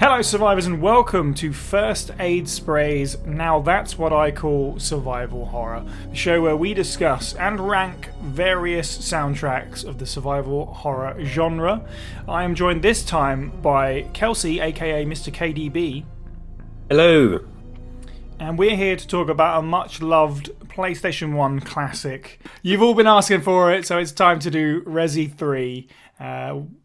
Hello survivors and welcome to First Aid Spray's Now That's What I Call Survival Horror, the show where we discuss and rank various soundtracks of the survival horror genre. I am joined this time by Kelsi, aka Mr. KDB. Hello. And we're here to talk about a much loved PlayStation 1 classic. You've all been asking for it, so it's time to do Resi 3.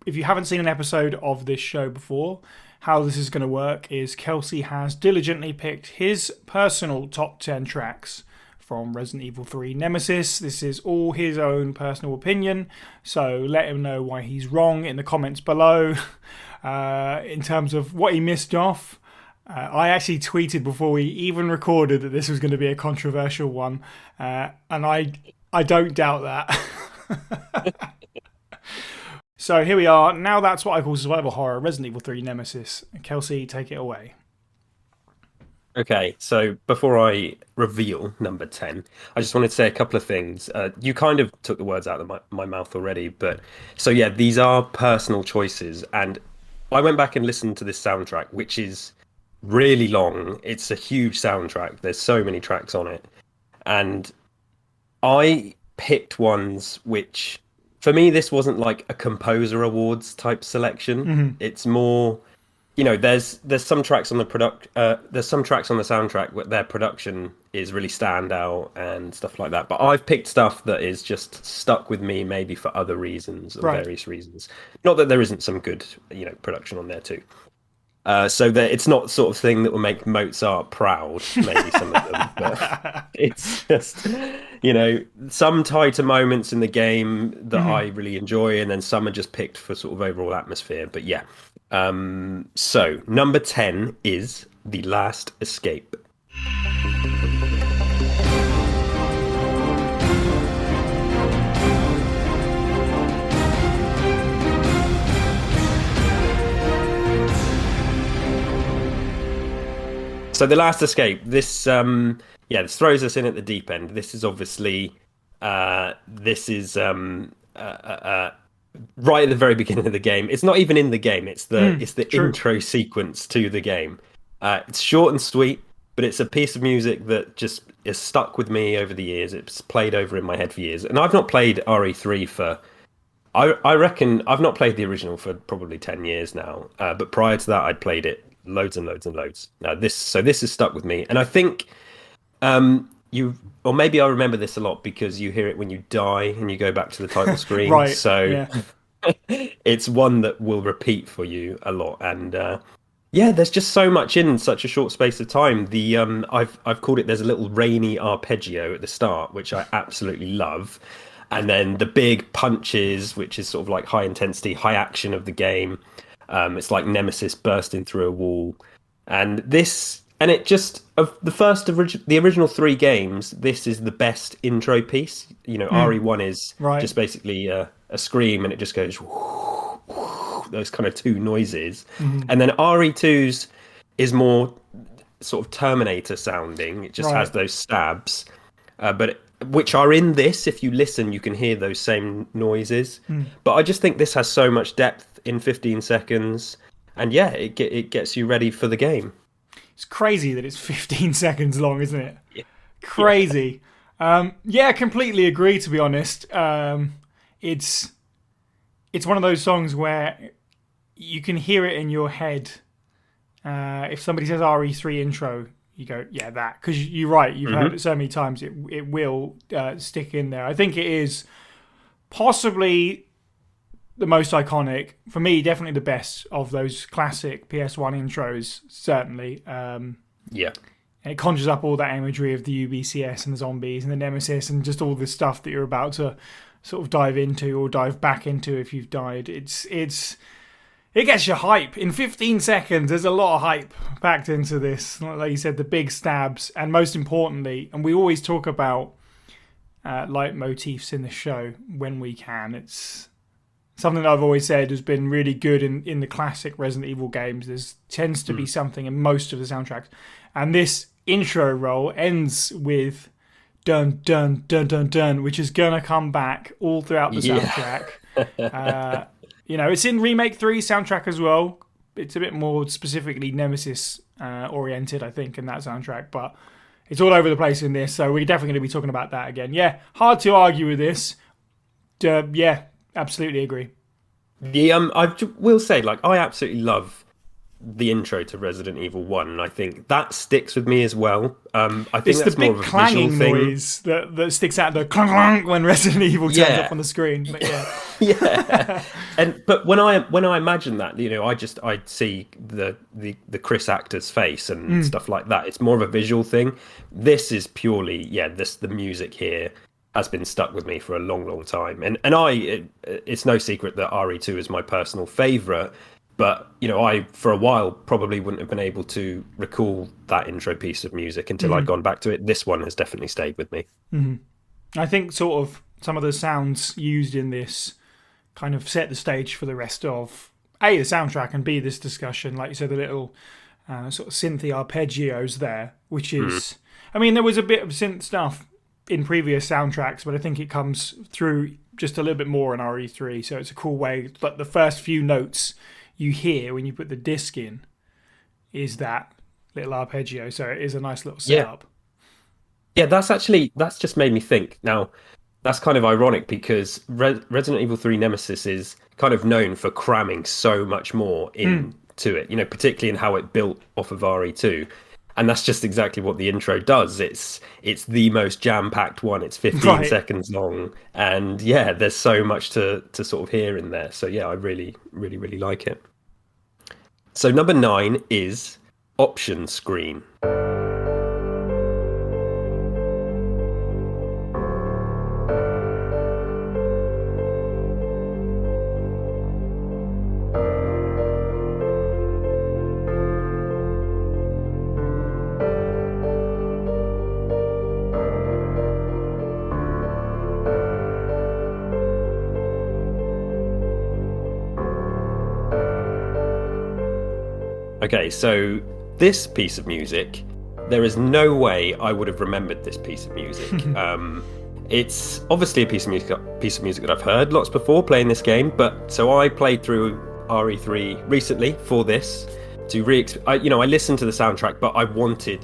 If you haven't seen an episode of this show before, how this is going to work is Kelsi has diligently picked his personal top 10 tracks from Resident Evil 3 Nemesis. This is all his own personal opinion, so let him know why he's wrong in the comments below. In terms of what he missed off, I actually tweeted before we even recorded that this was going to be a controversial one, and I don't doubt that. So here we are. Now that's what I call survival horror, Resident Evil 3 Nemesis. Kelsi, take it away. Okay, so before I reveal number 10, I just wanted to say a couple of things. You kind of took the words out of my mouth already, but so yeah, these are personal choices, and I went back and listened to this soundtrack, which is really long. It's a huge soundtrack. There's so many tracks on it, and I picked ones which, for me, this wasn't like a composer awards type selection. Mm-hmm. It's more, you know, there's some tracks on the there's some tracks on the soundtrack where their production is really standout and stuff like that. But I've picked stuff that is just stuck with me, maybe for other reasons or various reasons. Not that there isn't some good, you know, production on there too. So that it's not the sort of thing that will make Mozart proud, maybe some of them, but it's just, you know, some tighter moments in the game that I really enjoy, and then some are just picked for sort of overall atmosphere. But yeah, so number 10 is The Last Escape. So The Last Escape, this this throws us in at the deep end. This is obviously right at the very beginning of the game. It's not even in the game. It's the intro sequence to the game. It's short and sweet, but it's a piece of music that just is stuck with me over the years. It's played over in my head for years, and I've not played RE3 for. I reckon I've not played the original for probably 10 years now. But prior to that, I'd played it loads and loads and loads. This has stuck with me, and I think or maybe I remember this a lot because you hear it when you die and you go back to the title screen. Right. So yeah. It's one that will repeat for you a lot, and there's just so much in such a short space of time. The I've called it, there's a little rainy arpeggio at the start, which I absolutely love, and then the big punches, which is sort of like high intensity, high action of the game. It's like Nemesis bursting through a wall, and it just, of the original 3 games, this is the best intro piece. You know, RE1 is just basically a scream, and it just goes those kind of 2 noises, and then RE2's is more sort of Terminator sounding. It just has those stabs, which are in this. If you listen, you can hear those same noises. But I just think this has so much depth in 15 seconds, and it gets you ready for the game. It's crazy that it's 15 seconds long, isn't it? Yeah. Crazy. Completely agree, to be honest. It's one of those songs where you can hear it in your head. If somebody says RE3 intro, you go, yeah, that. Because you're right, you've heard it so many times, it will stick in there. I think it is possibly the most iconic, for me, definitely the best of those classic PS1 intros, certainly. And it conjures up all that imagery of the UBCS and the zombies and the Nemesis and just all this stuff that you're about to sort of dive into or dive back into if you've died. It gets you hype. In 15 seconds, there's a lot of hype packed into this. Like you said, the big stabs, and most importantly, and we always talk about leitmotifs in the show when we can. It's something that I've always said has been really good in the classic Resident Evil games. There tends to be something in most of the soundtracks. And this intro roll ends with dun, dun, dun, dun, dun, which is going to come back all throughout the soundtrack. You know, it's in Remake 3 soundtrack as well. it's a bit more specifically Nemesis oriented, I think, in that soundtrack. But it's all over the place in this, so we're definitely going to be talking about that again. Yeah, hard to argue with this. Yeah, absolutely agree. Will say, like, I absolutely love the intro to Resident Evil 1, and I think that sticks with me as well. I think It's that's the more big of a clanging visual thing. noise that sticks out, the clunk clunk when Resident Evil turns Yeah. up on the screen. But yeah, Yeah, but when I imagine that, I'd see the Chris actor's face and stuff like that. It's more of a visual thing. This is purely, the music here has been stuck with me for a long, long time, and it's no secret that RE2 is my personal favorite. But I for a while probably wouldn't have been able to recall that intro piece of music until I'd gone back to it. This one has definitely stayed with me. I think sort of some of the sounds used in this kind of set the stage for the rest of A, the soundtrack, and B, this discussion. Like you said, the little sort of synthy arpeggios there, which is, I mean, there was a bit of synth stuff in previous soundtracks, but I think it comes through just a little bit more in RE3. So it's a cool way. Like the first few notes you hear when you put the disc in is that little arpeggio. So it is a nice little setup. Yeah, that's just made me think. Now, that's kind of ironic because Resident Evil 3 Nemesis is kind of known for cramming so much more into it, particularly in how it built off of RE2. And that's just exactly what the intro does. It's the most jam-packed one. It's 15 seconds long. And yeah, there's so much to sort of hear in there. So yeah, I really, really, really like it. So number 9 is Option Screen. Okay, so this piece of music, there is no way I would have remembered this piece of music. It's obviously a piece of music that I've heard lots before playing this game, but so I played through RE3 recently for this to I listened to the soundtrack, but I wanted,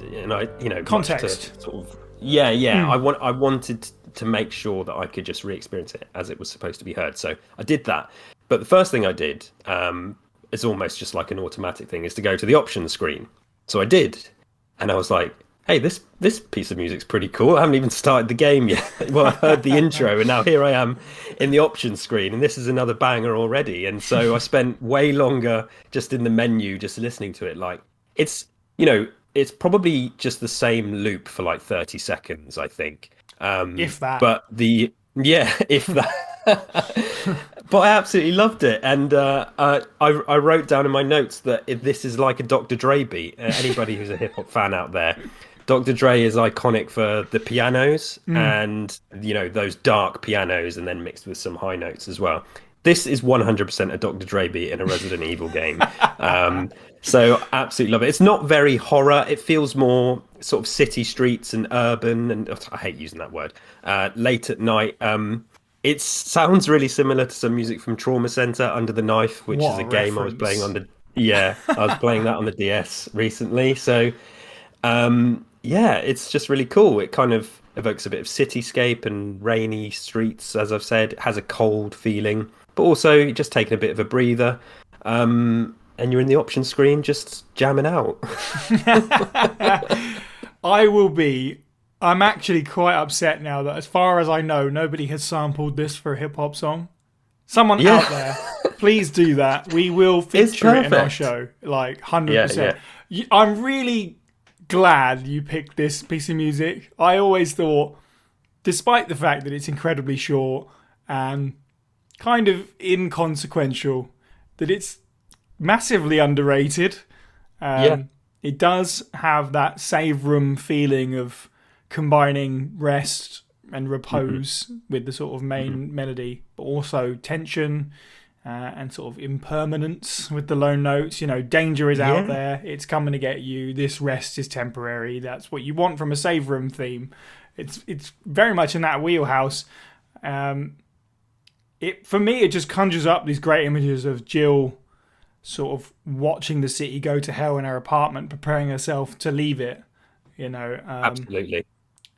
Context. to sort of I wanted to make sure that I could just re-experience it as it was supposed to be heard. So I did that. But the first thing I did, it's almost just like an automatic thing, is to go to the options screen. So I did, and I was like, hey, this piece of music's pretty cool. I haven't even started the game yet. Well, I heard the intro, and now here I am in the options screen, and this is another banger already. And so I spent way longer just in the menu, just listening to it. Like, it's probably just the same loop for like 30 seconds, I think. If that. But if that. But I absolutely loved it, and I wrote down in my notes that if this is like a Dr. Dre beat. Anybody who's a hip hop fan out there, Dr. Dre is iconic for the pianos and those dark pianos, and then mixed with some high notes as well. This is 100% a Dr. Dre beat in a Resident Evil game. So absolutely love it. It's not very horror. It feels more sort of city streets and urban, and I hate using that word. Late at night. It sounds really similar to some music from Trauma Center, Under the Knife, which is a game I was playing on I was playing that on the DS recently. So, it's just really cool. It kind of evokes a bit of cityscape and rainy streets, as I've said. It has a cold feeling, but also just taking a bit of a breather. And you're in the option screen just jamming out. I'm actually quite upset now that, as far as I know, nobody has sampled this for a hip-hop song. Someone out there, please do that. We will feature it in our show, like 100%. Yeah. I'm really glad you picked this piece of music. I always thought, despite the fact that it's incredibly short and kind of inconsequential, that it's massively underrated. It does have that save room feeling of combining rest and repose with the sort of main melody, but also tension and sort of impermanence with the lone notes. Danger is out there. It's coming to get you. This rest is temporary. That's what you want from a save room theme. It's very much in that wheelhouse. For me, it just conjures up these great images of Jill sort of watching the city go to hell in her apartment, preparing herself to leave it. You know, Absolutely.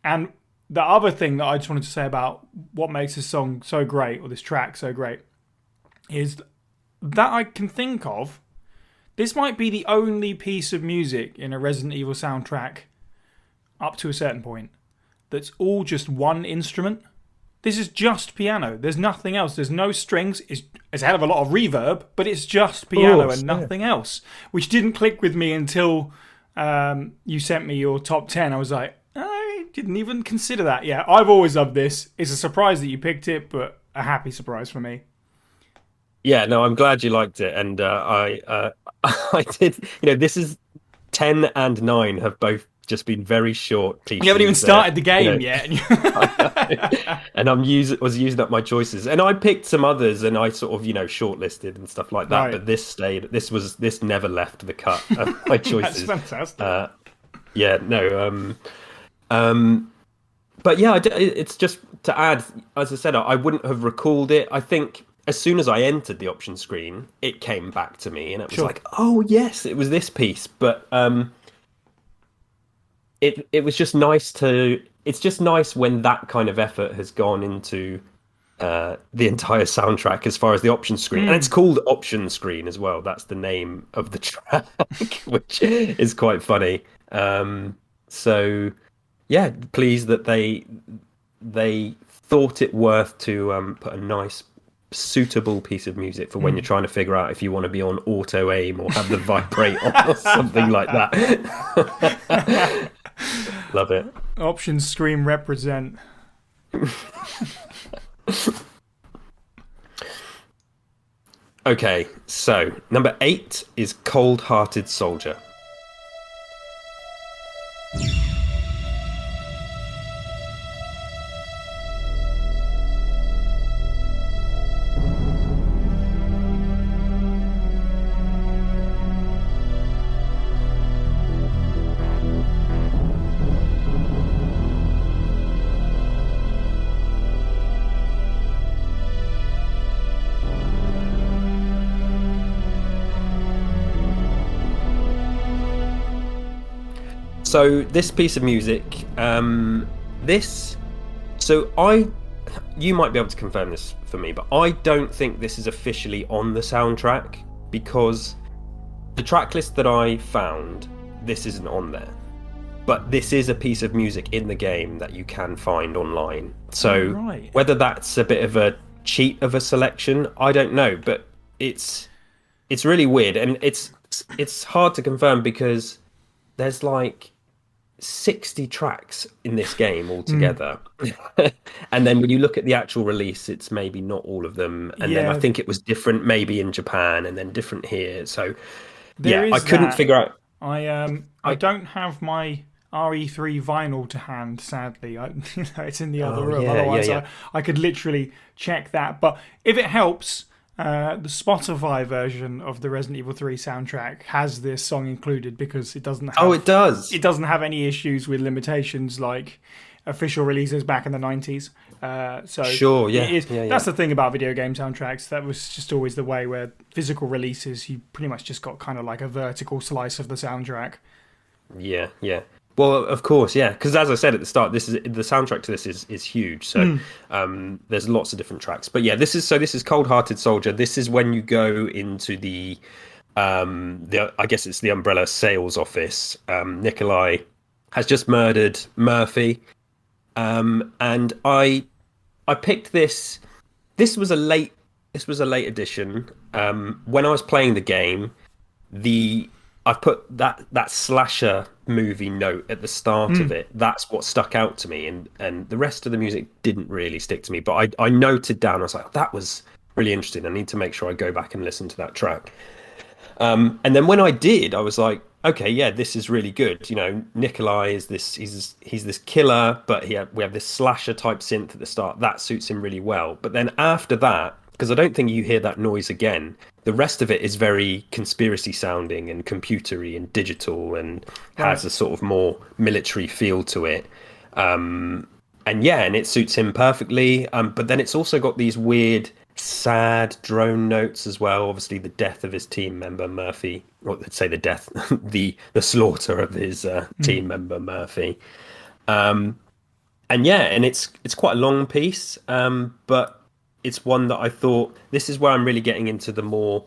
and the other thing that I just wanted to say about what makes this song so great, or this track so great, is that I can think of. This might be the only piece of music in a Resident Evil soundtrack up to a certain point that's all just one instrument. This is just piano. There's nothing else. There's no strings. It's a hell of a lot of reverb, but it's just piano and nothing else, which didn't click with me until you sent me your top 10. I was like, I didn't even consider that. Yeah, I've always loved this. It's a surprise that you picked it, but a happy surprise for me. Yeah, no, I'm glad you liked it, and I did. This is 10 and 9 have both just been very short pieces. You haven't even started the game yet, and was using up my choices, and I picked some others, and I sort of shortlisted and stuff like that. Right. But this stayed. This never left the cut of my choices. That's fantastic. Yeah, no. But yeah, it's just to add. As I said, I wouldn't have recalled it. I think as soon as I entered the option screen, it came back to me, and it was like, oh yes, it was this piece. But it was just nice to. It's just nice when that kind of effort has gone into the entire soundtrack as far as the option screen, and it's called option screen as well. That's the name of the track, which is quite funny. So yeah, pleased that they thought it worth to put a nice, suitable piece of music for when you're trying to figure out if you want to be on auto aim or have the vibrate on or something like that. Love it. Option screen represent. Okay, so number 8 is Cold Hearted Soldier. So this piece of music, you might be able to confirm this for me, but I don't think this is officially on the soundtrack, because the track list that I found, this isn't on there. But this is a piece of music in the game that you can find online. So whether that's a bit of a cheat of a selection, I don't know, but it's really weird, and it's hard to confirm because there's like 60 tracks in this game altogether. And then when you look at the actual release, it's maybe not all of them, and then I think it was different maybe in Japan and then different here. So I couldn't figure out. I don't have my RE3 vinyl to hand, sadly. It's in the other room. Otherwise I could literally check that. But if it helps, the Spotify version of the Resident Evil 3 soundtrack has this song included, because it doesn't have, it does. It doesn't have any issues with limitations like official releases back in the 90s. So sure, that's the thing about video game soundtracks. That was just always the way, where physical releases, you pretty much just got kind of like a vertical slice of the soundtrack. Yeah. Well, of course, yeah. Because as I said at the start, the soundtrack to this is huge. So there's lots of different tracks. But yeah, this is Cold Hearted Soldier. This is when you go into the I guess it's the Umbrella sales office. Nikolai has just murdered Murphy, and I picked this. This was a late edition. When I was playing the game, I put that slasher movie note at the start of it. That's what stuck out to me, and the rest of the music didn't really stick to me. But I noted down. I was like, that was really interesting. I need to make sure I go back and listen to that track. And then when I did, I was like, okay, yeah, this is really good. Nikolai is this. He's this killer, but we have this slasher type synth at the start that suits him really well. But then after that, because I don't think you hear that noise again, the rest of it is very conspiracy sounding and computery and digital, and has a sort of more military feel to it. And it suits him perfectly. But then it's also got these weird sad drone notes as well. Obviously, the death of his team member Murphy, or let's say the death, the slaughter of his Mm. team member Murphy. Um, and yeah, and it's quite a long piece, but it's one that I thought this is where I'm really getting into the more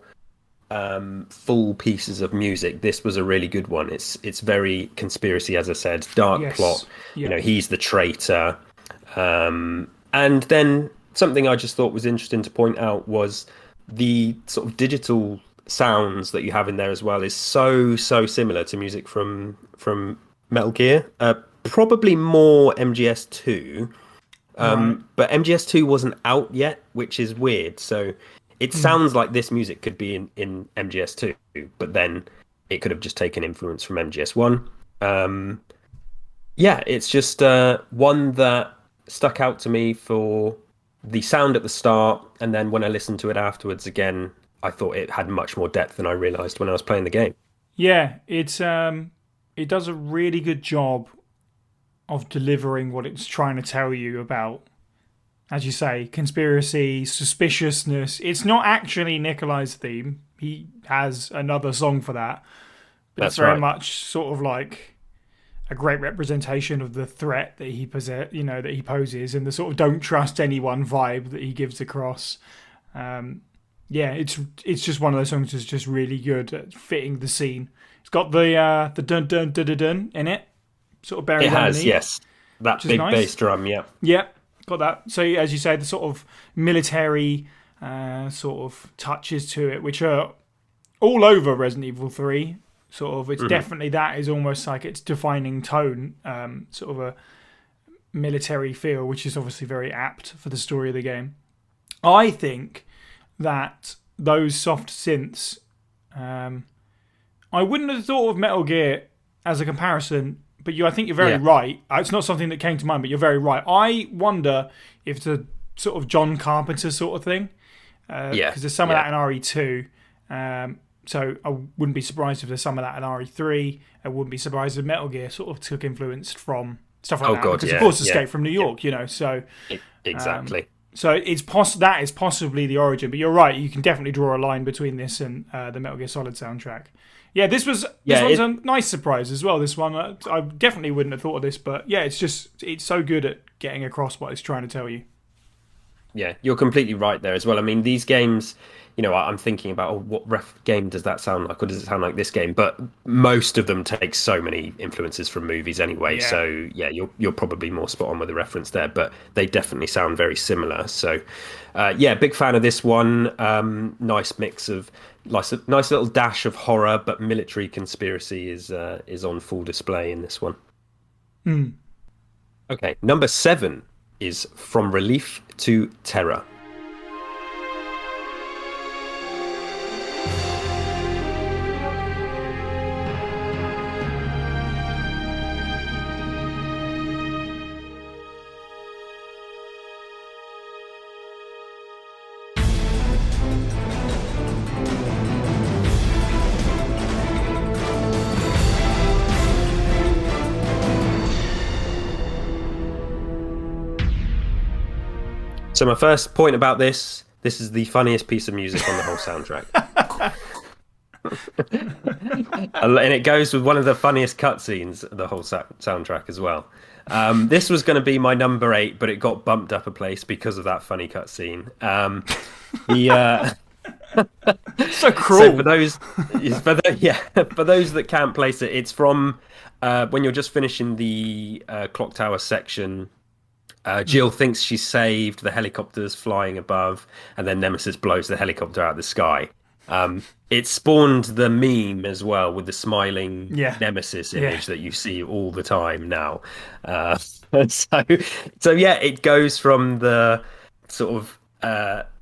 full pieces of music. This was a really good one. It's very conspiracy, as I said, dark plot. Yes. Yeah. He's the traitor. And then something I just thought was interesting to point out was the sort of digital sounds that you have in there as well is so similar to music from Metal Gear. Probably more MGS2, Right. but MGS2 wasn't out yet, which is weird. So it Mm. sounds like this music could be in MGS2, but then it could have just taken influence from MGS1. Yeah, it's just one that stuck out to me for the sound at the start, and then when I listened to it afterwards again, I thought it had much more depth than I realized when I was playing the game. Yeah. It does a really good job of delivering what it's trying to tell you about, as you say, conspiracy, suspiciousness. It's not actually Nikolai's theme. He has another song for that, but it's That's very right. much sort of like a great representation of the threat that he that he poses, and the sort of don't trust anyone vibe that he gives across. Um, yeah, it's just one of those songs that's just really good at fitting the scene. It's got the dun dun dun dun dun in it, sort of It buried has, underneath, yes. which That is big bass nice. drum, yeah. Yeah, got that. So as you say, the sort of military sort of touches to it, which are all over Resident Evil 3. Sort of, it's Hmm. definitely that is almost like its defining tone, sort of a military feel, which is obviously very apt for the story of the game. I think that those soft synths, um, I wouldn't have thought of Metal Gear as a comparison, but I think you're very Yeah, right. It's not something that came to mind, but you're very right. I wonder if it's a sort of John Carpenter sort of thing, yeah, because there's some of yeah. that in RE2. So I wouldn't be surprised if there's some of that in RE3. I wouldn't be surprised if Metal Gear sort of took influence from stuff like Oh that, God, because of yeah, course yeah, Escape from New yeah. York, So Exactly. that is possibly the origin. But you're right. You can definitely draw a line between this and the Metal Gear Solid soundtrack. Yeah, this Yeah, one's a nice surprise as well. This one, I definitely wouldn't have thought of this, but yeah, it's so good at getting across what it's trying to tell you. yeah, you're completely right there as well. I mean, these games, I'm thinking about, oh, what ref game does that sound like, or does it sound like this game? But most of them take so many influences from movies anyway. Yeah, So yeah, you're probably more spot on with the reference there, but they definitely sound very similar. So yeah, big fan of this one. Nice mix of nice little dash of horror, but military conspiracy is on full display in this one. mm. Okay, number 7 is From Relief to Terror. So my first point about this is the funniest piece of music on the whole soundtrack. And it goes with one of the funniest cutscenes of the whole soundtrack as well. This was going to be my number 8, but it got bumped up a place because of that funny cutscene. The So So for cruel. those, yeah, for those that can't place it, it's from when you're just finishing the clock tower section. Jill thinks she's saved. The helicopter's flying above, and then Nemesis blows the helicopter out of the sky. It spawned the meme as well with the smiling Yeah, Nemesis yeah. image that you see all the time now. So, so yeah, it goes from the sort of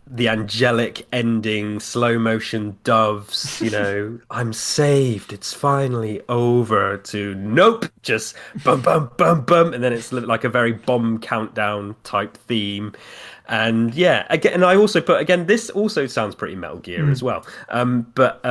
the angelic ending, slow motion doves, I'm saved, it's finally over, to nope, just bum bum bum bum, and then it's like a very bomb countdown type theme. And yeah, again, and I also put again, this also sounds pretty Metal Gear as Mm. well. But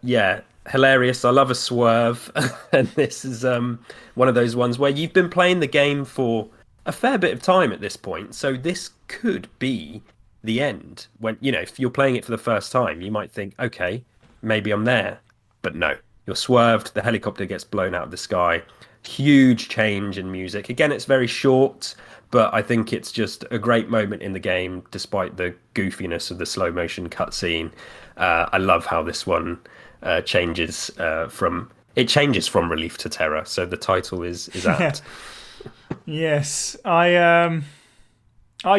yeah, hilarious. I love a swerve, and this is one of those ones where you've been playing the game for a fair bit of time at this point, so this could be the end. When, if you're playing it for the first time, you might think, okay, maybe I'm there. But no, you're swerved, the helicopter gets blown out of the sky. Huge change in music. Again, it's very short, but I think it's just a great moment in the game, despite the goofiness of the slow motion cutscene. I love how this one changes from relief to terror. So the title is apt. Yes, I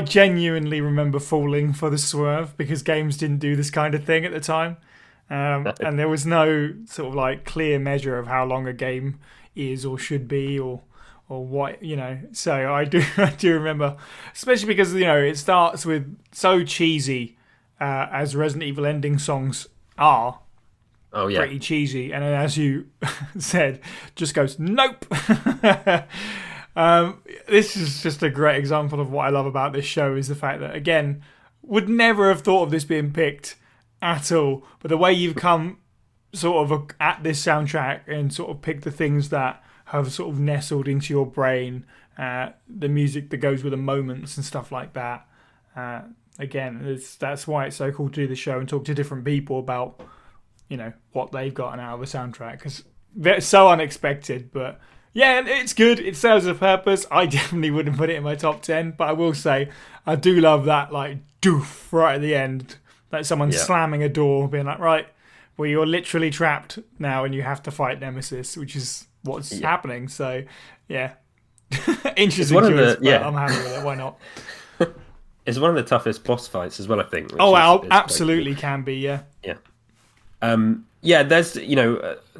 genuinely remember falling for the swerve because games didn't do this kind of thing at the time. And there was no sort of like clear measure of how long a game is or should be or what, So I do remember, especially because it starts with so cheesy as Resident Evil ending songs are. Oh yeah, pretty cheesy, and then as you said, just goes nope. This is just a great example of what I love about this show is the fact that, again, would never have thought of this being picked at all, but the way you've come sort of at this soundtrack and sort of picked the things that have sort of nestled into your brain, the music that goes with the moments and stuff like that. Again, that's why it's so cool to do the show and talk to different people about, what they've gotten out of the soundtrack, because it's so unexpected, but yeah, it's good. It serves a purpose. I definitely wouldn't put it in my top 10, but I will say I do love that, like, doof right at the end, like someone slamming a door, being like, right, well, you're literally trapped now and you have to fight Nemesis, which is what's happening. So, yeah. Interesting choice, but I'm happy with it. Why not? It's one of the toughest boss fights as well, I think. Absolutely can be, yeah. Yeah. There's,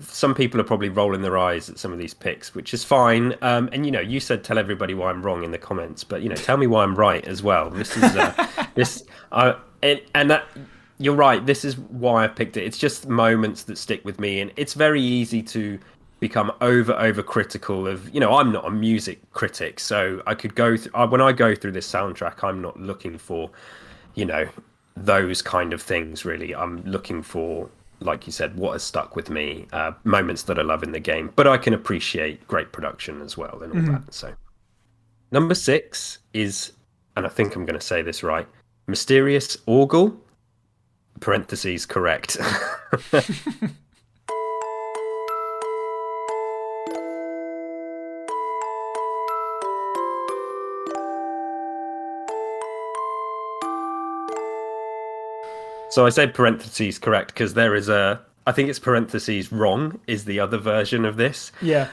some people are probably rolling their eyes at some of these picks, which is fine. And, you said tell everybody why I'm wrong in the comments, but, tell me why I'm right as well. This is, and that, you're right, this is why I picked it. It's just moments that stick with me, and it's very easy to become over critical of, I'm not a music critic, so I could go when I go through this soundtrack, I'm not looking for, those kind of things, really. I'm looking for, like you said, what has stuck with me, moments that I love in the game, but I can appreciate great production as well and all that. So number 6 is, and I think I'm going to say this right, Mysterious Orgle, parentheses, correct. So I say parentheses correct because there is I think it's parentheses wrong is the other version of this. Yeah.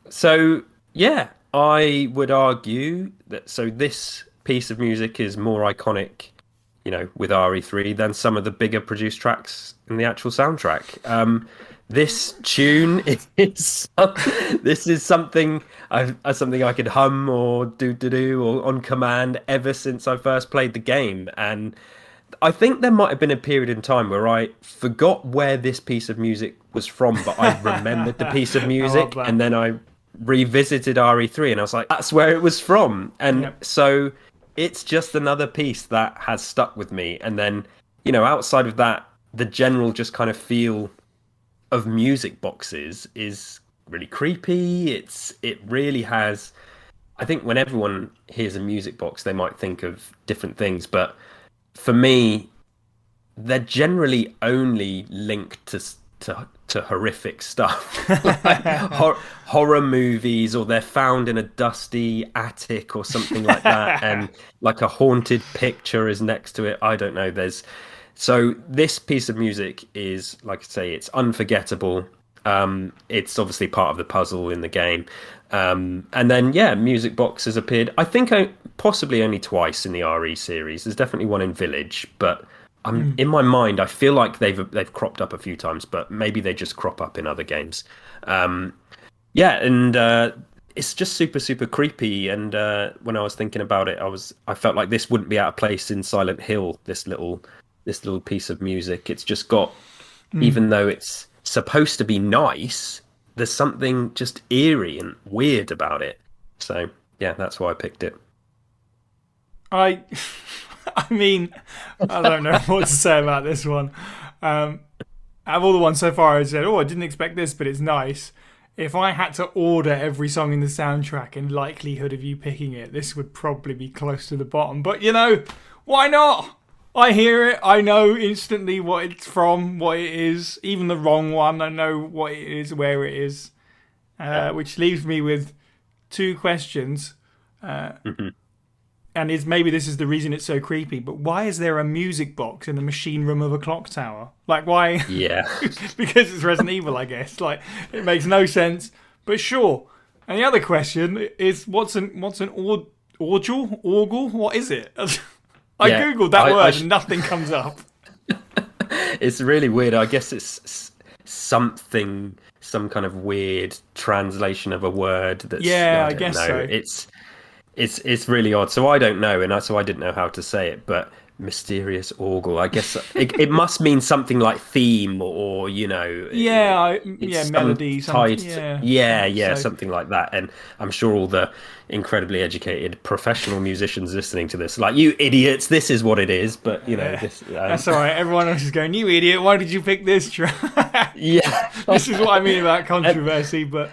So yeah, I would argue that this piece of music is more iconic, with RE3 than some of the bigger produced tracks in the actual soundtrack. This tune is this is something I could hum or do or on command ever since I first played the game, and I think there might have been a period in time where I forgot where this piece of music was from, but I remembered the piece of music, and then I revisited RE3 and I was like, that's where it was from. And so it's just another piece that has stuck with me. And then, outside of that, the general just kind of feel of music boxes is really creepy. It really has, I think when everyone hears a music box, they might think of different things, but for me, they're generally only linked to horrific stuff, like horror movies, or they're found in a dusty attic or something like that, and like a haunted picture is next to it. I don't know. So this piece of music is, like I say, it's unforgettable. It's obviously part of the puzzle in the game. And then, music box has appeared, I think, possibly only twice in the RE series. There's definitely one in Village, but in my mind, I feel like they've cropped up a few times, but maybe they just crop up in other games. It's just super, super creepy. And when I was thinking about it, I felt like this wouldn't be out of place in Silent Hill. This little piece of music. It's just got, even though it's supposed to be nice, there's something just eerie and weird about it. So yeah, that's why I picked it. I mean, I don't know what to say about this one. Out of all the ones so far, I said, I didn't expect this, but it's nice. If I had to order every song in the soundtrack in likelihood of you picking it, this would probably be close to the bottom. But, Why not? I hear it. I know instantly what it's from, what it is. Even the wrong one, I know what it is, where it is. Which leaves me with two questions. Mhm. And maybe this is the reason it's so creepy, but why is there a music box in the machine room of a clock tower? Like, why? Yeah. Because it's Resident Evil, I guess. Like, it makes no sense, but sure. And the other question is, what's an orgel? Orgle? What is it? I Yeah, googled that word and nothing comes up. it's really weird. I guess it's something, some kind of weird translation of a word that's, Yeah, I I don't guess know. so. It's really odd. So I don't know, and so I didn't know how to say it. But mysterious ogle. I guess it must mean something like theme, or Yeah, it's melody, tied. yeah, Yeah, so something like that. And I'm sure all the incredibly educated professional musicians listening to this, like, you idiots, this is what it is. But this. that's all right. Everyone else is going, you idiot! Why did you pick this track? Yeah. This is what I mean about controversy, but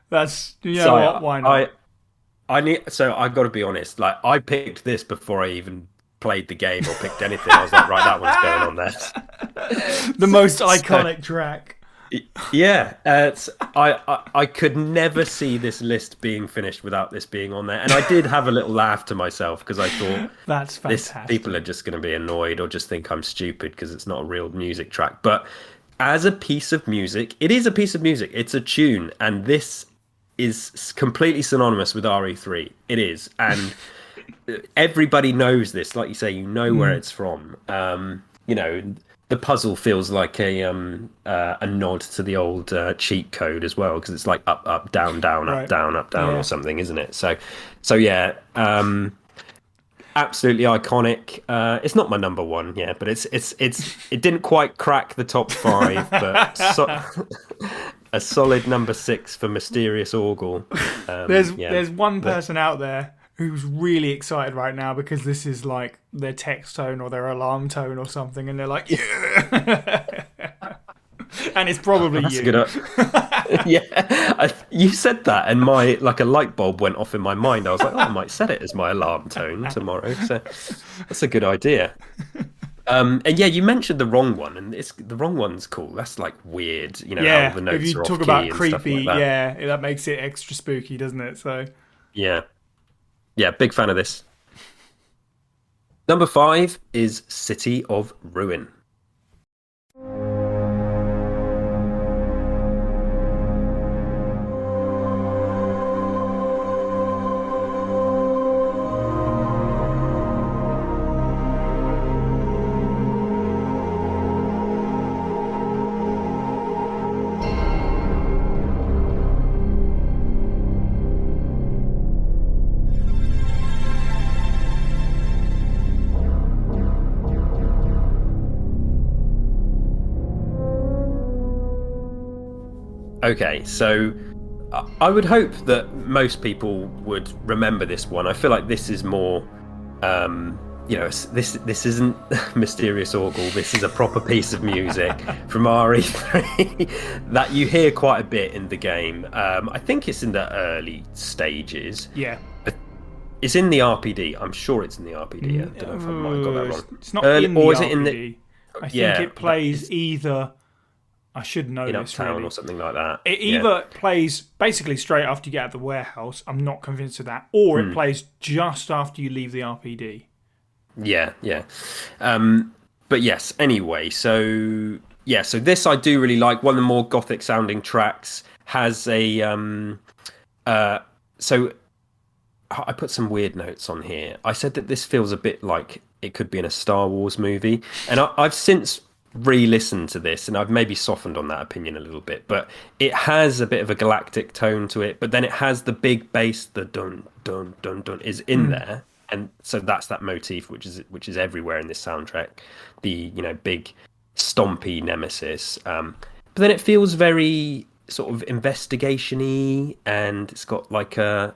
that's So what? Why not? So I've got to be honest. Like, I picked this before I even played the game or picked anything. I was like, right, that one's going on there. The most So, iconic track. yeah, I could never see this list being finished without this being on there. And I did have a little laugh to myself because I thought, That's fantastic. people are just going to be annoyed or just think I'm stupid because it's not a real music track. But as a piece of music, it is a piece of music. It's a tune, and this is completely synonymous with RE3. It is, and everybody knows this. Like you say, you know where it's from. The puzzle feels like a nod to the old cheat code as well, because it's like up, up, down, down, Right. up, down, Yeah. or something, isn't it? So yeah, absolutely iconic. It's not my number one, yeah, but it didn't quite crack the top 5, but a solid number 6 for Mysterious Orgle. There's one person out there who's really excited right now because this is like their text tone or their alarm tone or something, and they're like, yeah. And it's probably That's you. Yeah, you said that, and a light bulb went off in my mind. I was like, oh, I might set it as my alarm tone tomorrow. So that's a good idea. And yeah, you mentioned the wrong one, and the wrong one's cool. That's like weird, Yeah, how the notes if you are talk off about key and stuff creepy, like that. yeah, that makes it extra spooky, doesn't it? So Yeah, big fan of this. Number 5 is City of Ruin. Okay, so I would hope that most people would remember this one. I feel like this is more, this isn't Mysterious Orgle. This is a proper piece of music from RE3 that you hear quite a bit in the game. I think it's in the early stages. yeah, It's in the RPD. I'm sure it's in the RPD. I don't know if I might have got that wrong. It's not Early, in the or is RPD. it in the? I think Yeah, it plays either. I should know in this Uptown really. or something like that. It Yeah. either plays basically straight after you get out of the warehouse. I'm not convinced of that, or it plays just after you leave the RPD. Yeah. But yes, anyway, so this I do really like. One of the more gothic sounding tracks has a so I put some weird notes on here. I said that this feels a bit like it could be in a Star Wars movie, and I've since re-listened to this, and I've maybe softened on that opinion a little bit. But it has a bit of a galactic tone to it, but then it has the big bass, the dun dun dun dun, is in there, and so that's that motif which is everywhere in this soundtrack. The big stompy Nemesis, but then it feels very sort of investigation-y, and it's got like a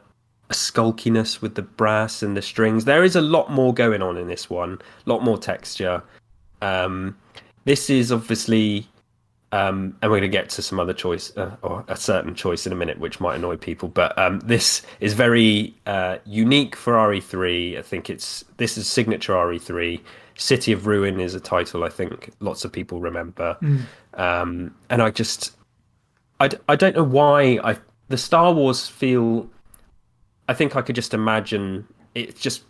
skulkiness with the brass and the strings. There is a lot more going on in this one, a lot more texture. This is obviously And we're going to get to some other choice or a certain choice in a minute, which might annoy people. But this is very unique for RE3. I think this is signature RE3. City of Ruin is a title I think lots of people remember. And I don't know why the Star Wars feel. I think I could just imagine it just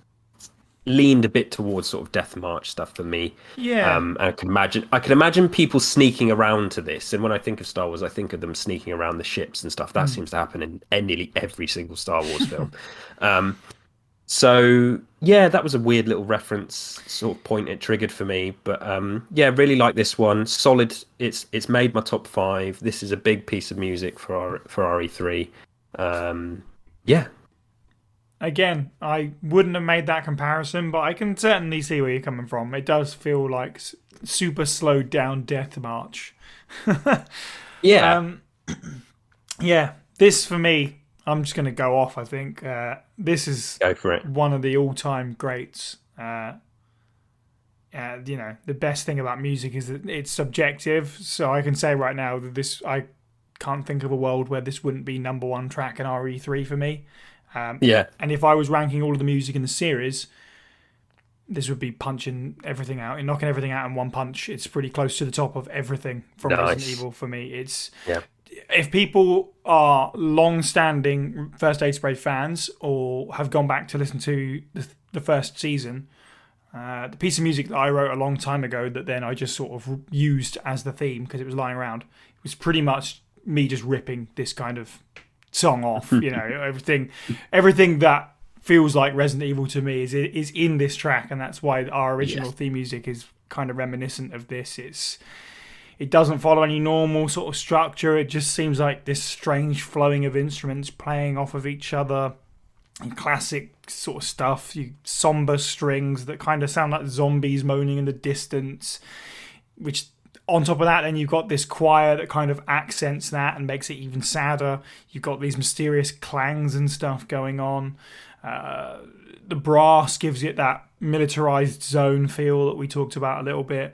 leaned a bit towards sort of Death March stuff for me. Yeah. And I can imagine people sneaking around to this. And when I think of Star Wars, I think of them sneaking around the ships and stuff. That seems to happen in nearly every single Star Wars film. So yeah, that was a weird little reference sort of point it triggered for me. But yeah, really like this one. Solid. It's made my top 5. This is a big piece of music for RE3. Yeah. Again, I wouldn't have made that comparison, but I can certainly see where you're coming from. It does feel like super slowed down Death March. Yeah. Yeah, this for me, I'm just going to go off, I think. This is Go for it. one of the all-time greats. The best thing about music is that it's subjective. So I can say right now that I can't think of a world where this wouldn't be number 1 track in RE3 for me. Yeah. And if I was ranking all of the music in the series, this would be punching everything out and knocking everything out in one punch. It's pretty close to the top of everything from Resident Evil for me. If people are long-standing First Aid Spray fans or have gone back to listen to the first season, the piece of music that I wrote a long time ago that then I just sort of used as the theme because it was lying around, it was pretty much me just ripping this kind of song off. Everything that feels like Resident Evil to me is in this track, and that's why our original theme music is kind of reminiscent of this. It doesn't follow any normal sort of structure. It just seems like this strange flowing of instruments playing off of each other and classic sort of stuff. Somber strings that kind of sound like zombies moaning in the distance, which on top of that, then you've got this choir that kind of accents that and makes it even sadder. You've got these mysterious clangs and stuff going on. The brass gives it that militarized zone feel that we talked about a little bit.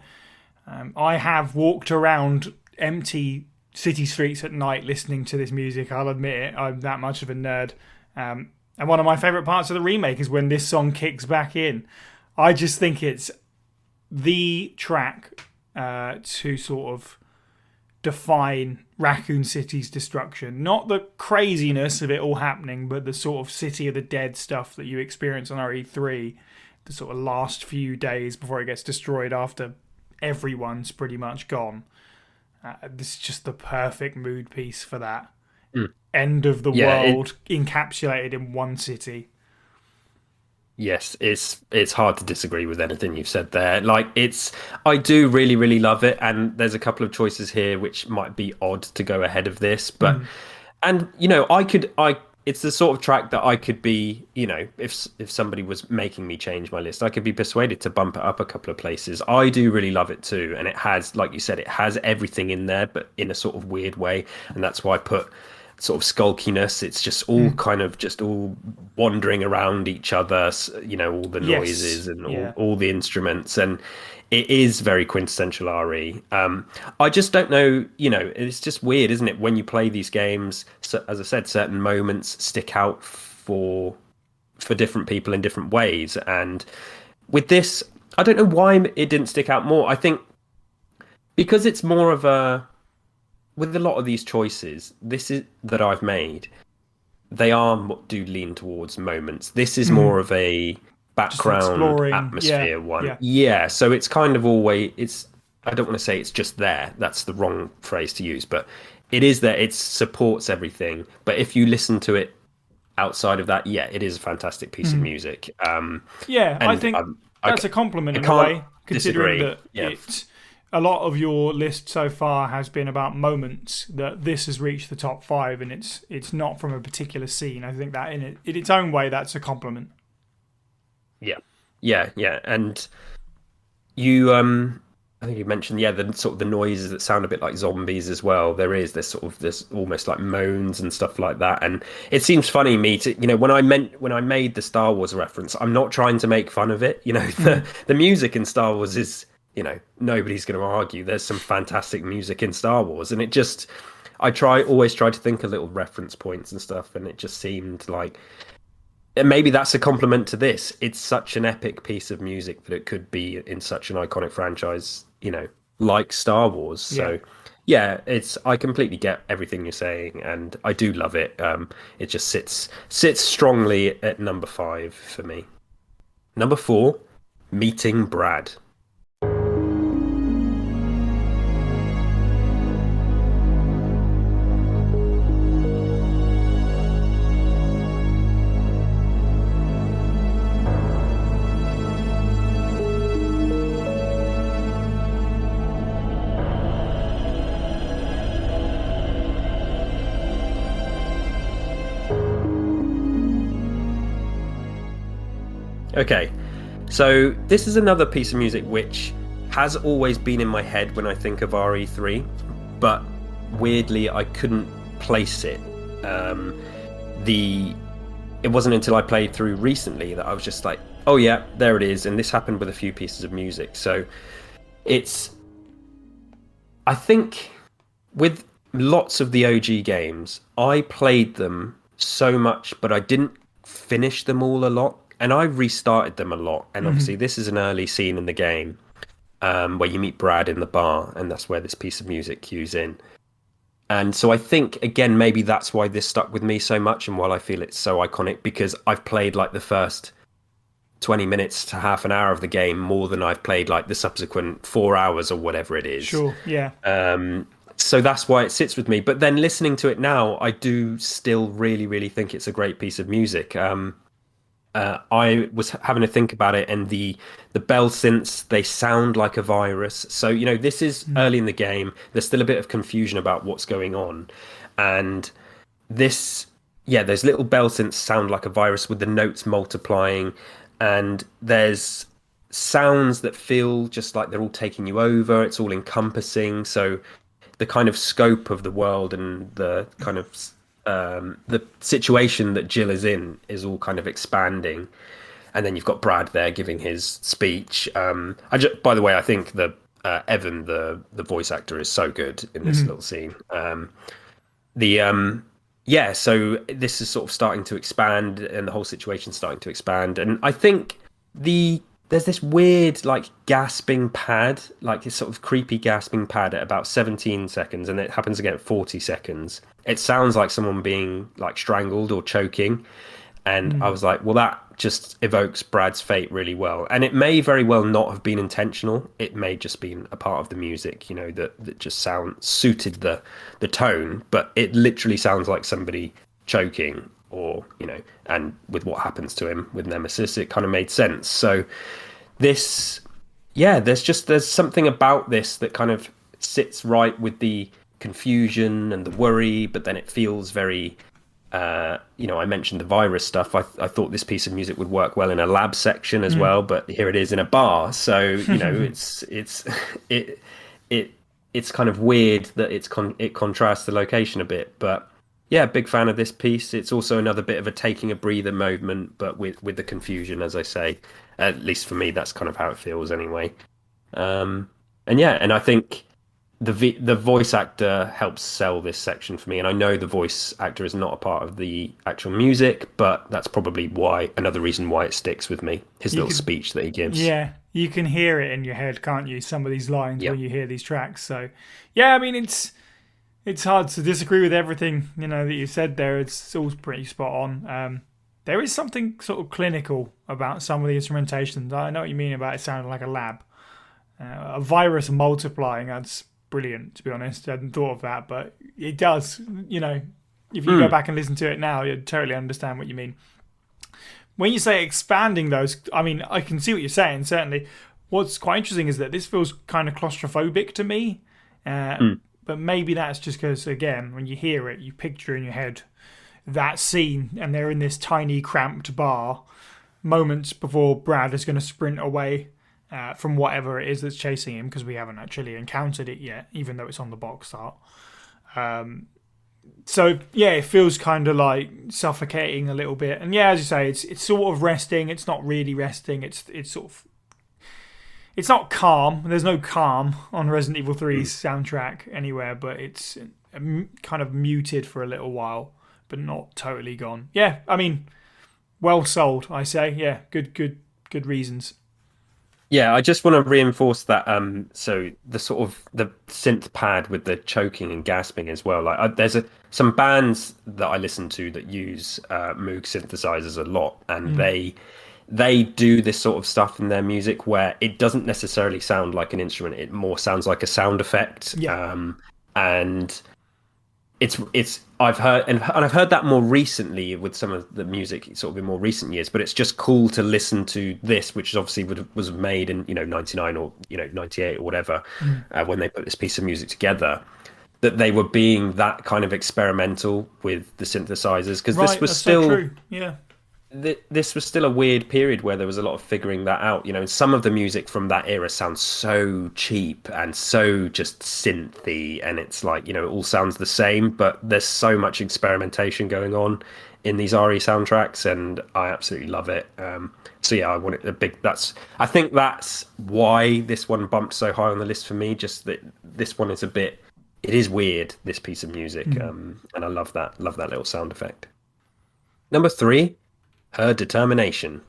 I have walked around empty city streets at night listening to this music. I'll admit it. I'm that much of a nerd. And one of my favourite parts of the remake is when this song kicks back in. I just think it's the track to sort of define Raccoon City's destruction. Not the craziness of it all happening, but the sort of City of the Dead stuff that you experience on RE3, the sort of last few days before it gets destroyed after everyone's pretty much gone. This is just the perfect mood piece for that. End of the world encapsulated in one city. Yes, it's hard to disagree with anything you've said there. I do really, really love it, and there's a couple of choices here which might be odd to go ahead of this, but and it's the sort of track that I could be, if somebody was making me change my list, I could be persuaded to bump it up a couple of places. I do really love it too, and it has, like you said, it has everything in there, but in a sort of weird way, and that's why I put sort of skulkiness. It's just all kind of just all wandering around each other, all the noises and all the instruments, and it is very quintessential RE. I just don't know, it's just weird, isn't it, when you play these games? So, as I said, certain moments stick out for different people in different ways, and with this, I don't know why it didn't stick out more. I think because it's more of a, with a lot of these choices, that I've made, they do lean towards moments. This is more of a background atmosphere one. Yeah, so it's kind of always, I don't want to say it's just there. That's the wrong phrase to use, but it is there. It supports everything. But if you listen to it outside of that, it is a fantastic piece of music. I think that's a compliment in a way, considering that a lot of your list so far has been about moments, that this has reached the top 5 and it's not from a particular scene. I think that in its own way, that's a compliment. Yeah. And you, I think you mentioned, the sort of the noises that sound a bit like zombies as well. There's almost like moans and stuff like that. And it seems funny when I made the Star Wars reference, I'm not trying to make fun of it. The music in Star Wars is nobody's going to argue. There's some fantastic music in Star Wars, and always try to think of little reference points and stuff, and it just seemed like, and maybe that's a compliment to this. It's such an epic piece of music that it could be in such an iconic franchise, like Star Wars. So yeah, I completely get everything you're saying, and I do love it. It just sits strongly at number 5 for me. Number 4, Meeting Brad. Okay, so this is another piece of music which has always been in my head when I think of RE3, but weirdly I couldn't place it. It wasn't until I played through recently that I was just like, oh yeah, there it is, and this happened with a few pieces of music. So I think with lots of the OG games, I played them so much, but I didn't finish them all a lot. And I restarted them a lot. And obviously this is an early scene in the game where you meet Brad in the bar, and that's where this piece of music cues in. And so I think, again, maybe that's why this stuck with me so much, and why I feel it's so iconic, because I've played like the first 20 minutes to half an hour of the game more than I've played like the subsequent 4 hours or whatever it is. Sure, yeah. So that's why it sits with me. But then listening to it now, I do still really, really think it's a great piece of music. I was having to think about it, and the bell synths, they sound like a virus. So, this is early in the game. There's still a bit of confusion about what's going on. And those little bell synths sound like a virus with the notes multiplying. And there's sounds that feel just like they're all taking you over. It's all encompassing. So the kind of scope of the world and the kind of the situation that Jill is in is all kind of expanding, and then you've got Brad there giving his speech. By the way, I think the Evan, the voice actor, is so good in this little scene. So this is sort of starting to expand, and the whole situation's starting to expand, and I think there's this weird like gasping pad, like this sort of creepy gasping pad at about 17 seconds, and it happens again at 40 seconds. It sounds like someone being like strangled or choking. And I was like, well, that just evokes Brad's fate really well. And it may very well not have been intentional. It may just been a part of the music, that just suited the tone. But it literally sounds like somebody choking, or, and with what happens to him with Nemesis, it kind of made sense. So there's something about this that kind of sits right with the confusion and the worry, but then it feels very I mentioned the virus stuff. I thought this piece of music would work well in a lab section as well, but here it is in a bar. So it's kind of weird that it contrasts the location a bit. But yeah, big fan of this piece. It's also another bit of a taking a breather moment, but with the confusion, as I say. At least for me, that's kind of how it feels anyway. And I think the voice actor helps sell this section for me, and I know the voice actor is not a part of the actual music, but that's probably another reason why it sticks with me. His little speech that he gives. Yeah, you can hear it in your head, can't you? Some of these lines when you hear these tracks. So yeah, I mean it's hard to disagree with everything that you said there. It's all pretty spot on. There is something sort of clinical about some of the instrumentations. I know what you mean about it sounding like a lab. A virus multiplying, that's brilliant, to be honest. I hadn't thought of that, but it does. If you go back and listen to it now, you'd totally understand what you mean. When you say expanding those, I mean, I can see what you're saying, certainly. What's quite interesting is that this feels kind of claustrophobic to me, but maybe that's just because, again, when you hear it, you picture in your head that scene, and they're in this tiny, cramped bar moments before Brad is going to sprint away from whatever it is that's chasing him, because we haven't actually encountered it yet, even though it's on the box art. So yeah, it feels kind of like suffocating a little bit, and yeah, as you say, it's sort of resting. It's not really resting. It's sort of, it's not calm. There's no calm on Resident Evil 3's soundtrack anywhere, but it's kind of muted for a little while, but not totally gone. Yeah, I mean, well sold, I say. Yeah, good reasons. Yeah, I just want to reinforce that. So the sort of the synth pad with the choking and gasping as well. Like, there's some bands that I listen to that use Moog synthesizers a lot, and they do this sort of stuff in their music where it doesn't necessarily sound like an instrument; it more sounds like a sound effect. Yeah. And it's I've heard and I've heard that more recently with some of the music sort of in more recent years, but it's just cool to listen to this, which is obviously was made in 99 or 98 or whatever, when they put this piece of music together, that they were being that kind of experimental with the synthesizers, because Right, this was that's so still true. Yeah. this was still a weird period where there was a lot of figuring that out, and some of the music from that era sounds so cheap and so just synthy, and it's like, it all sounds the same, but there's so much experimentation going on in these RE soundtracks, and I absolutely love it. So yeah, I want it I think that's why this one bumped so high on the list for me, just that this one is it is weird, this piece of music, and I love that little sound effect. Number 3, Her Determination.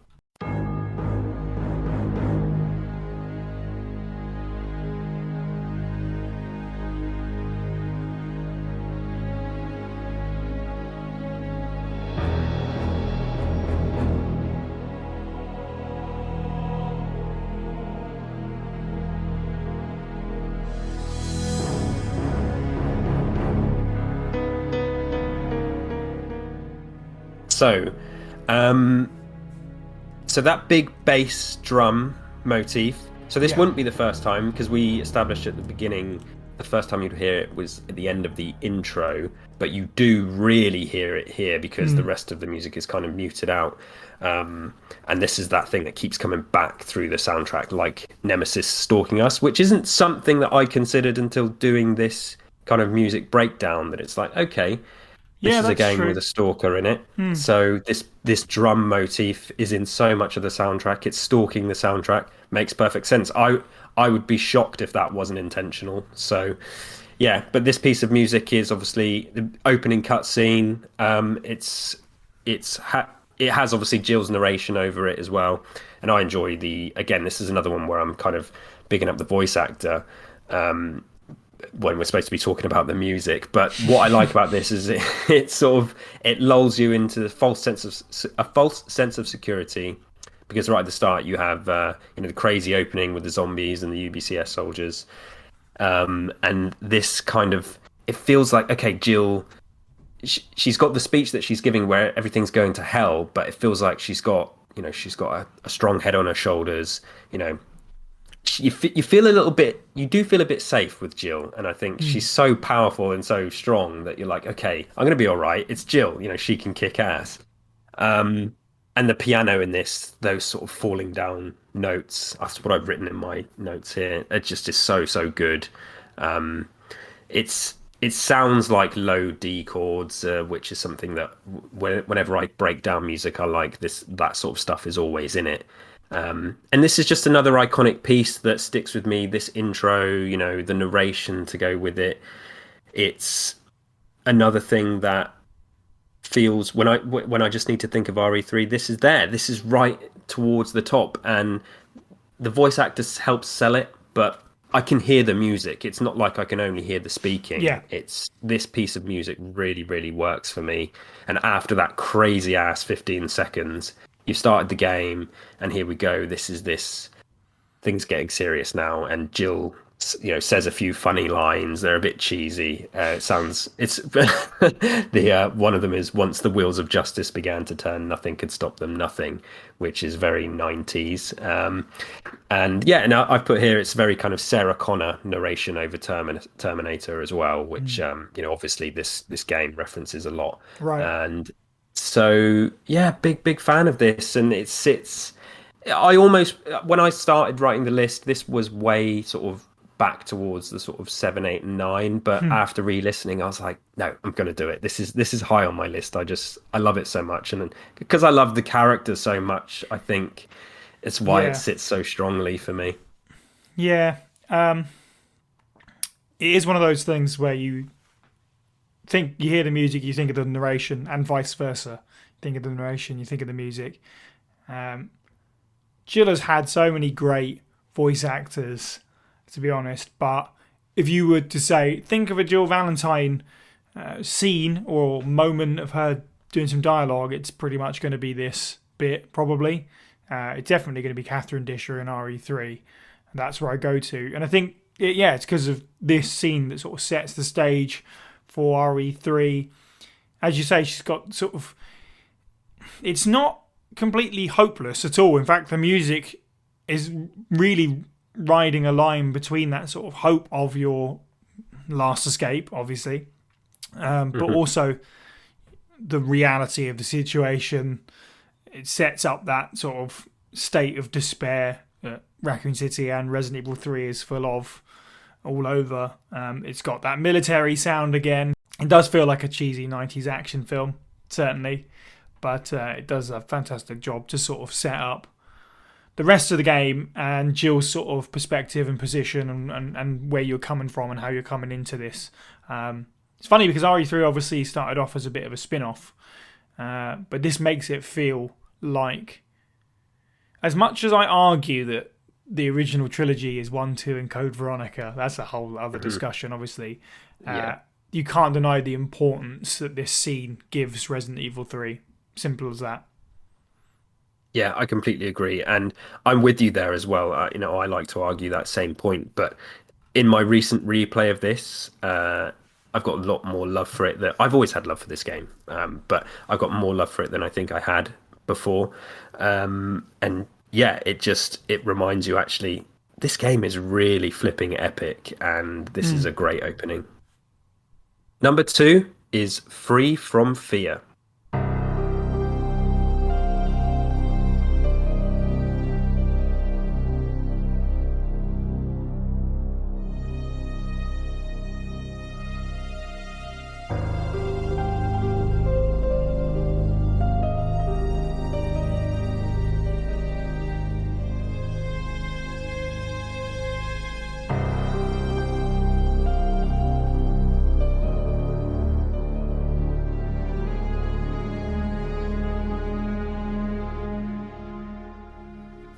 So, so that big bass drum motif. So this wouldn't be the first time, because we established at the beginning, the first time you'd hear it was at the end of the intro, but you do really hear it here because the rest of the music is kind of muted out. And this is that thing that keeps coming back through the soundtrack, like Nemesis Stalking Us, which isn't something that I considered until doing this kind of music breakdown, that it's like, okay, this is a game with a stalker in it. So this drum motif is in so much of the soundtrack. It's stalking the soundtrack. Makes perfect sense. I would be shocked if that wasn't intentional. So yeah, but this piece of music is obviously the opening cutscene. It has obviously Jill's narration over it as well, and I enjoy again, this is another one where I'm kind of bigging up the voice actor. When we're supposed to be talking about the music, but what I like about this is it lulls you into a false sense of security, because right at the start you have the crazy opening with the zombies and the UBCS soldiers, and this kind of, it feels like, okay, Jill, she's got the speech that she's giving where everything's going to hell, but it feels like she's got a strong head on her shoulders. You feel a little bit, you do feel a bit safe with Jill, and I think she's so powerful and so strong that you're like, okay, I'm gonna be all right. It's Jill, she can kick ass. And the piano in this, those sort of falling down notes, that's what I've written in my notes here. It just is so good. It sounds like low D chords, which is something that whenever I break down music, I like that sort of stuff is always in it. And this is just another iconic piece that sticks with me. This intro, the narration to go with it. It's another thing that feels, when I just need to think of RE3, this is there. This is right towards the top, and the voice actors help sell it, but I can hear the music. It's not like I can only hear the speaking. Yeah. It's this piece of music really, really works for me. And after that crazy ass 15 seconds, you started the game, and here we go. Things getting serious now, and Jill, says a few funny lines. They're a bit cheesy. It's one of them is, once the wheels of justice began to turn, nothing could stop them, nothing, which is very 90s. And yeah, now I've put here, it's very kind of Sarah Connor narration over Terminator as well, which obviously this game references a lot. Right. And so yeah, big fan of this, and it sits. I almost, when I started writing the list, this was way sort of back towards the sort of 7, 8, and 9. But after re-listening, I was like, no, I'm going to do it. This is high on my list. I love it so much, and because I love the character so much, I think it's why it sits so strongly for me. Yeah, it is one of those things where you hear the music, you think of the narration, and vice versa. You think of the narration, you think of the music. Um, Jill has had so many great voice actors, to be honest. But if you were to say, think of a Jill Valentine scene or moment of her doing some dialogue, it's pretty much going to be this bit, probably. It's definitely going to be Catherine Disher in RE3. And that's where I go to. And I think, it's because of this scene that sort of sets the stage for RE3. As you say, she's got sort of. It's not completely hopeless at all. In fact, the music is really riding a line between that sort of hope of your last escape, obviously, but also the reality of the situation. It sets up that sort of state of despair that Raccoon City and Resident Evil 3 is full of all over. It's got that military sound again. It does feel like a cheesy 90s action film, certainly, but it does a fantastic job to sort of set up the rest of the game and Jill's sort of perspective and position and where you're coming from and how you're coming into this. It's funny because RE3 obviously started off as a bit of a spin-off, but this makes it feel like, as much as I argue that the original trilogy is 1, 2 and Code Veronica, that's a whole other discussion, obviously. You can't deny the importance that this scene gives Resident Evil 3. Simple as that. Yeah, I completely agree, and I'm with you there as well. I like to argue that same point, but in my recent replay of this, I've got a lot more love for it. That I've always had love for this game, but I've got more love for it than I think I had before. And yeah, it reminds you actually this game is really flipping epic, and this is a great opening. Number 2 is Free From Fear.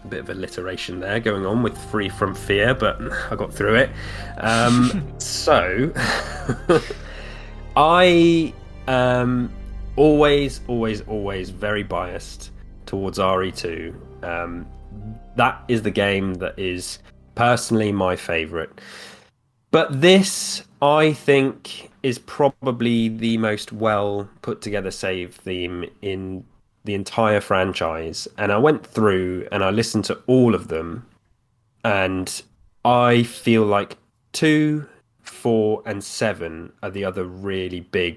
Bit of alliteration there going on with Free From Fear, but I got through it. So I am always very biased towards RE2. That is the game that is personally my favorite, but this I think is probably the most well put together save theme in the entire franchise. And I went through and I listened to all of them, and I feel like 2, 4 and 7 are the other really good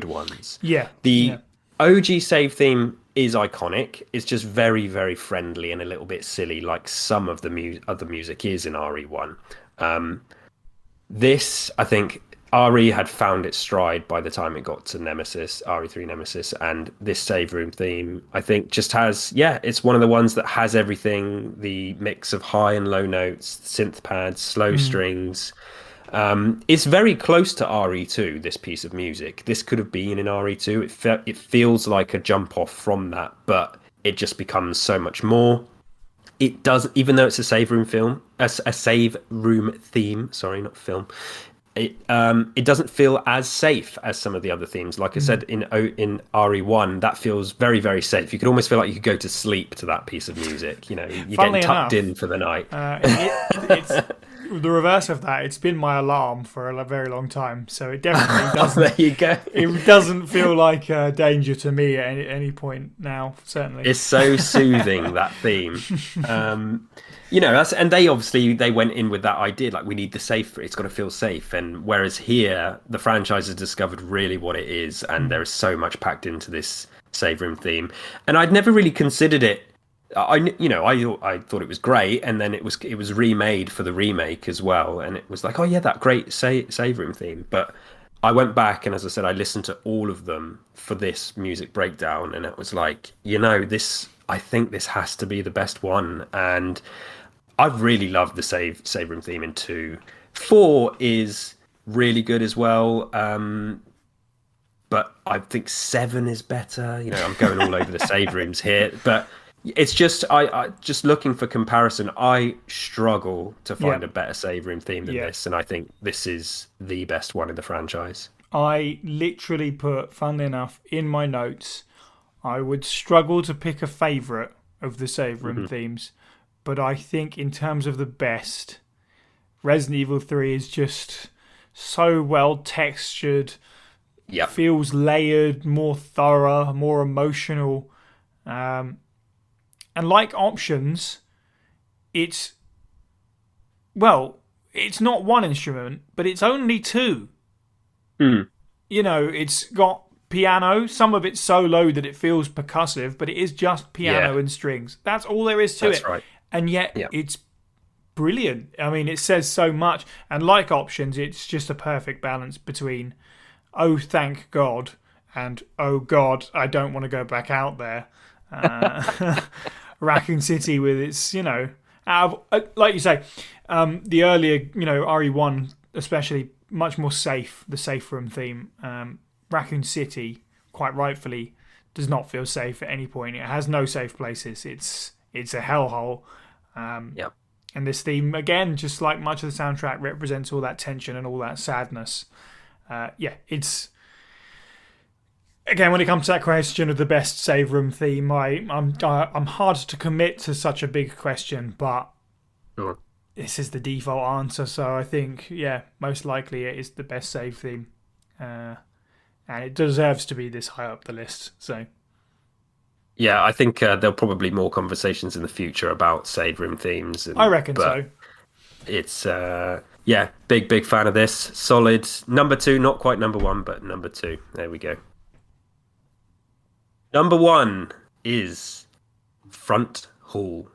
ones. The OG save theme is iconic. It's just very, very friendly and a little bit silly, like some of the other music is in RE1. This, I think, RE had found its stride by the time it got to Nemesis, RE3 Nemesis, and this save room theme, I think, just has, it's one of the ones that has everything, the mix of high and low notes, synth pads, slow strings. It's very close to RE2, this piece of music. This could have been in RE2. It feels like a jump off from that, but it just becomes so much more. It does, even though it's a save room theme, sorry, not film. It doesn't feel as safe as some of the other themes. Like I said, in RE1, that feels very, very safe. You could almost feel like you could go to sleep to that piece of music. You're getting tucked in for the night. It's the reverse of that. It's been my alarm for a very long time, so it definitely doesn't. There you go. It doesn't feel like danger to me at any point now. Certainly, it's so soothing, that theme. And they went in with that idea, like, we need the safe, it's got to feel safe. And whereas here, the franchise has discovered really what it is, and there is so much packed into this save room theme. And I'd never really considered it. I thought it was great, and then it was remade for the remake as well, and it was like, oh yeah, that great save room theme. But I went back, and as I said, I listened to all of them for this music breakdown, and it was like, this, I think this has to be the best one. And I've really loved the save room theme in 2. 4 is really good as well. But I think 7 is better. I'm going all over the save rooms here, but it's just I just looking for comparison. I struggle to Yeah, find a better save room theme than yeah. this, and I think this is the best one in the franchise. I literally put, funnily enough, in my notes, I would struggle to pick a favourite of the save room Hmm. themes, but I think in terms of the best, Resident Evil 3 is just so well textured, Yep. feels layered, more thorough, more emotional. Um, and like options, it's, well, it's not one instrument, but it's only two. Mm, It's got piano. Some of it's so low that it feels percussive, but it is just yeah, piano and strings. That's all there is to that's it. right. And yet Yeah. it's brilliant. I mean, it says so much. And like options, it's just a perfect balance between, oh, thank God, and oh, God, I don't want to go back out there. Uh, Raccoon City with its, out of, like you say, the earlier, RE1 especially, much more safe, the safe room theme. Raccoon City, quite rightfully, does not feel safe at any point. It has no safe places. It's a hellhole. Yeah. And this theme, again, just like much of the soundtrack, represents all that tension and all that sadness. Yeah, it's again when it comes to that question of the best save room theme, I'm hard to commit to such a big question, but Sure. this is the default answer. So I think, yeah, most likely it is the best save theme, and it deserves to be this high up the list. So Yeah, I think there'll probably more conversations in the future about save room themes, I reckon but so. it's yeah, big fan of this. Solid number 2, not quite number 1, but number 2. There we go. Number 1 is Front Hall.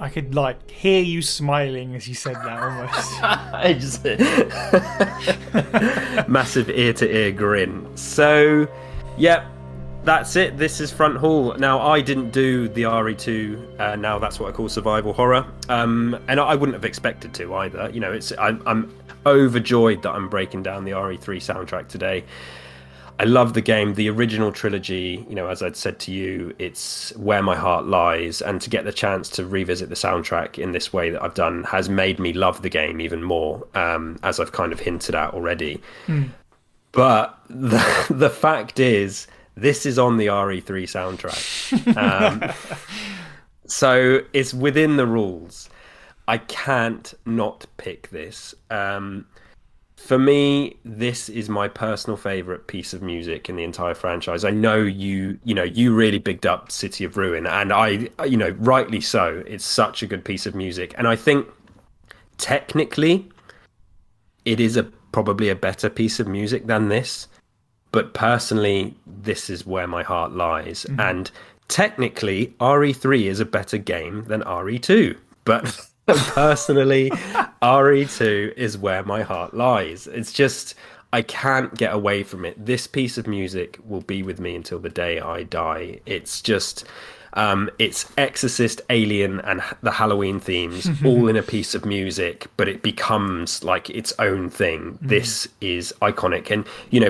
I could like hear you smiling as you said that almost. I just massive ear to ear grin. So, yep, that's it. This is Front Hall. Now, I didn't do the RE2. Now that's what I call survival horror. And I wouldn't have expected to either. I'm overjoyed that I'm breaking down the RE3 soundtrack today. I love the game, the original trilogy. As I'd said to you, it's where my heart lies. And to get the chance to revisit the soundtrack in this way that I've done has made me love the game even more, as I've kind of hinted at already. But the fact is, this is on the RE3 soundtrack. So it's within the rules. I can't not pick this. For me, this is my personal favorite piece of music in the entire franchise. I know you really bigged up City of Ruin, and rightly so. It's such a good piece of music, and I think technically, it is probably a better piece of music than this. But personally, this is where my heart lies, and technically, RE3 is a better game than RE2, but. Personally, RE2 is where my heart lies. It's just, I can't get away from it. This piece of music will be with me until the day I die. It's just, it's Exorcist, Alien, and the Halloween themes all in a piece of music, but it becomes like its own thing. This is iconic. And,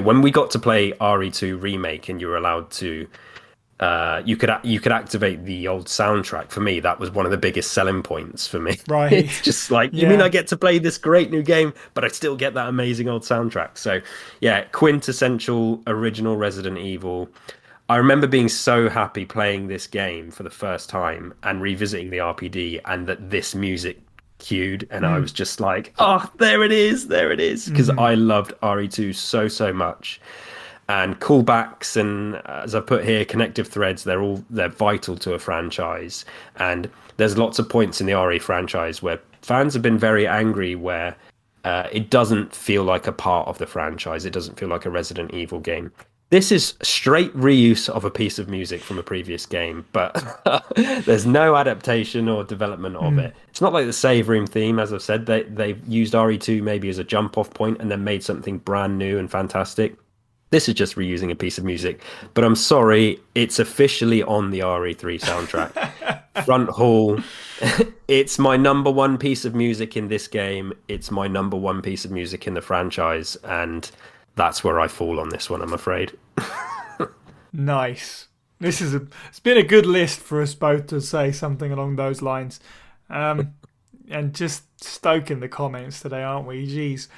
when we got to play RE2 Remake and you were allowed to you could activate the old soundtrack. For me, that was one of the biggest selling points for me. Right. It's just like, you mean I get to play this great new game, but I still get that amazing old soundtrack. So yeah, quintessential original Resident Evil. I remember being so happy playing this game for the first time and revisiting the RPD, and that this music queued, and I was just like, oh, there it is, because I loved RE2 so much. And callbacks, and as I put here, connective threads, they're vital to a franchise. And there's lots of points in the RE franchise where fans have been very angry, where it doesn't feel like a part of the franchise. It doesn't feel like a Resident Evil game. This is straight reuse of a piece of music from a previous game, but there's no adaptation or development of it. It's not like the save room theme, as I've said. They've used RE2 maybe as a jump-off point and then made something brand new and fantastic. This is just reusing a piece of music. But I'm sorry, it's officially on the RE3 soundtrack. Front Hall. It's my number one piece of music in this game. It's my number one piece of music in the franchise, and that's where I fall on this one, I'm afraid. Nice. It's been a good list for us both to say something along those lines. And just stoking the comments today, aren't we? Jeez.